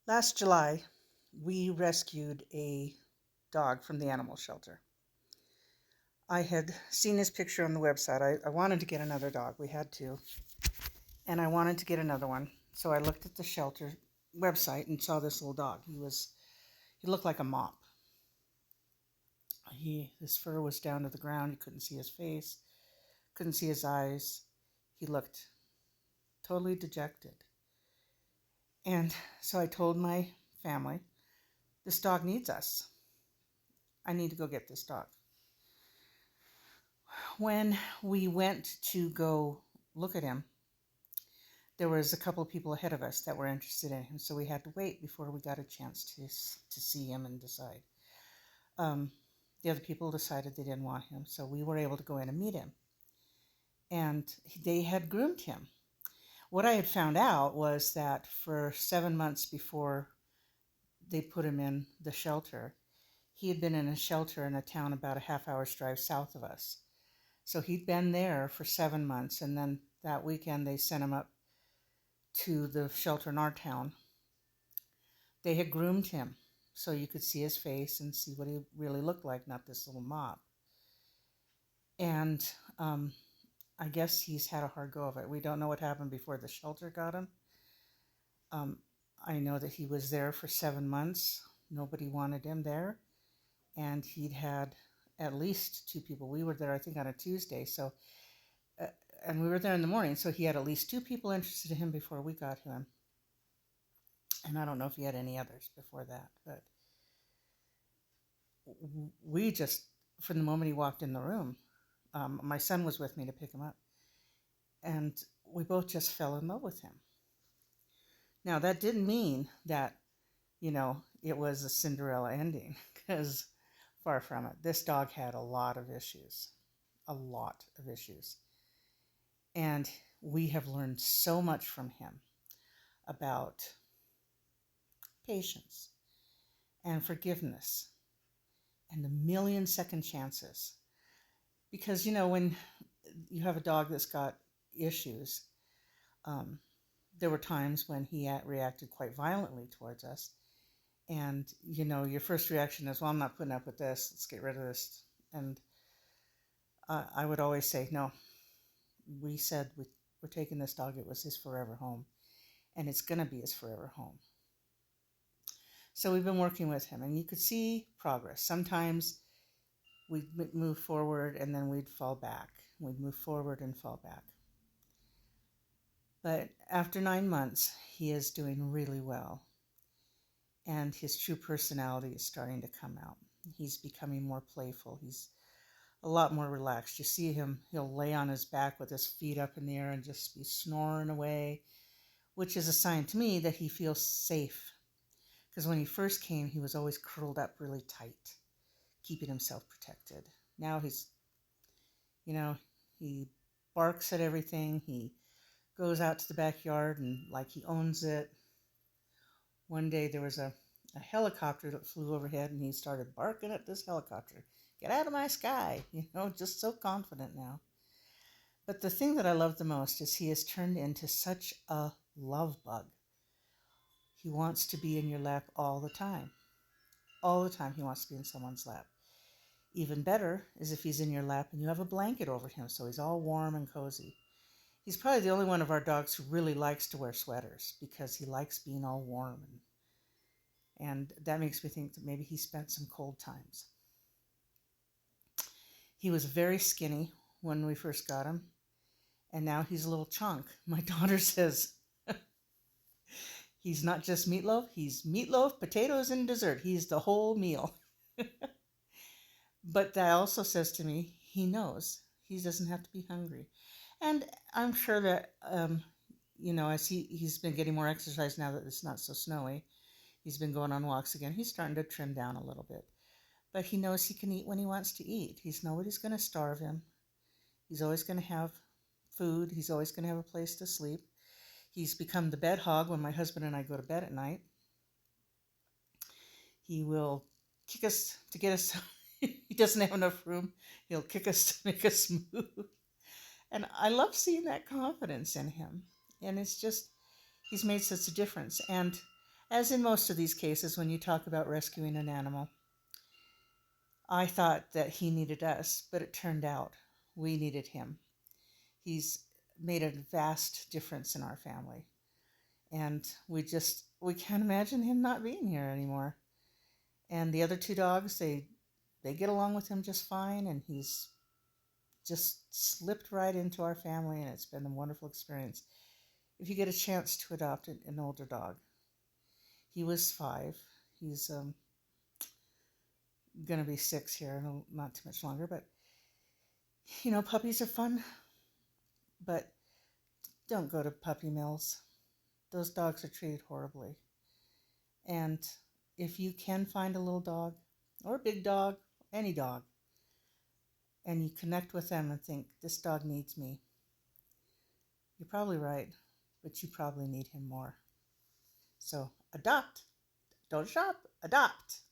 Last July, we rescued a dog from the animal shelter. I had seen his picture on the website. I wanted to get another dog. We had two. And I wanted to get another one. So I looked at the shelter website and saw this little dog. He looked like a mop. His fur was down to the ground. You couldn't see his face, couldn't see his eyes. He looked totally dejected. And so I told my family, this dog needs us. I need to go get this dog. When we went to go look at him, there was a couple of people ahead of us that were interested in him, so we had to wait before we got a chance to see him and decide. The other people decided they didn't want him, so we were able to go in and meet him. And they had groomed him. What I had found out was that for 7 months before they put him in the shelter, he had been in a shelter in a town about a half-hour's drive south of us. So he'd been there for 7 months, and then that weekend they sent him up to the shelter in our town. They had groomed him so you could see his face and see what he really looked like, not this little mop. And I guess he's had a hard go of it. We don't know what happened before the shelter got him. I know that he was there for 7 months. Nobody wanted him there. And he'd had at least two people. We were there, I think, on a Tuesday. And we were there in the morning. So he had at least two people interested in him before we got him. And I don't know if he had any others before that. But we just, from the moment he walked in the room, my son was with me to pick him up. And we both just fell in love with him. Now, that didn't mean that, it was a Cinderella ending, because far from it. This dog had a lot of issues. And we have learned so much from him about patience and forgiveness and the million second chances. Because, when you have a dog that's got issues, there were times when he reacted quite violently towards us. And, your first reaction is, well, I'm not putting up with this. Let's get rid of this. And I would always say, no, we said we're taking this dog. It was his forever home. And it's going to be his forever home. So we've been working with him. And you could see progress. Sometimes we'd move forward and then we'd fall back. We'd move forward and fall back. But after 9 months, he is doing really well. And his true personality is starting to come out. He's becoming more playful. He's a lot more relaxed. You see him, he'll lay on his back with his feet up in the air and just be snoring away, which is a sign to me that he feels safe. Because when he first came, he was always curled up really tight, keeping himself protected. Now he's, he barks at everything. He goes out to the backyard and like he owns it. One day there was a helicopter that flew overhead and he started barking at this helicopter. Get out of my sky, just so confident now. But the thing that I love the most is he has turned into such a love bug. He wants to be in your lap all the time. All the time he wants to be in someone's lap. Even better is if he's in your lap and you have a blanket over him so he's all warm and cozy. He's probably the only one of our dogs who really likes to wear sweaters because he likes being all warm. And that makes me think that maybe he spent some cold times. He was very skinny when we first got him. And now he's a little chunk. My daughter says he's not just meatloaf. He's meatloaf, potatoes, and dessert. He's the whole meal. But that also says to me, he knows he doesn't have to be hungry. And I'm sure that, as he's been getting more exercise now that it's not so snowy, he's been going on walks again. He's starting to trim down a little bit. But he knows he can eat when he wants to eat. Nobody's going to starve him. He's always going to have food. He's always going to have a place to sleep. He's become the bed hog when my husband and I go to bed at night. He will kick us to get us. He doesn't have enough room. He'll kick us to make us move. And I love seeing that confidence in him. And it's just, he's made such a difference. And As in most of these cases, when you talk about rescuing an animal, I thought that he needed us, but it turned out we needed him. He's made a vast difference in our family. And we can't imagine him not being here anymore. And the other two dogs, they get along with him just fine, and he's just slipped right into our family, and it's been a wonderful experience. If you get a chance to adopt an older dog, he was 5. He's going to be 6 here, not too much longer. But puppies are fun, but don't go to puppy mills. Those dogs are treated horribly. And if you can find a little dog or a big dog, any dog, and you connect with them and think, this dog needs me, you're probably right, but you probably need him more. So adopt. Don't shop. Adopt.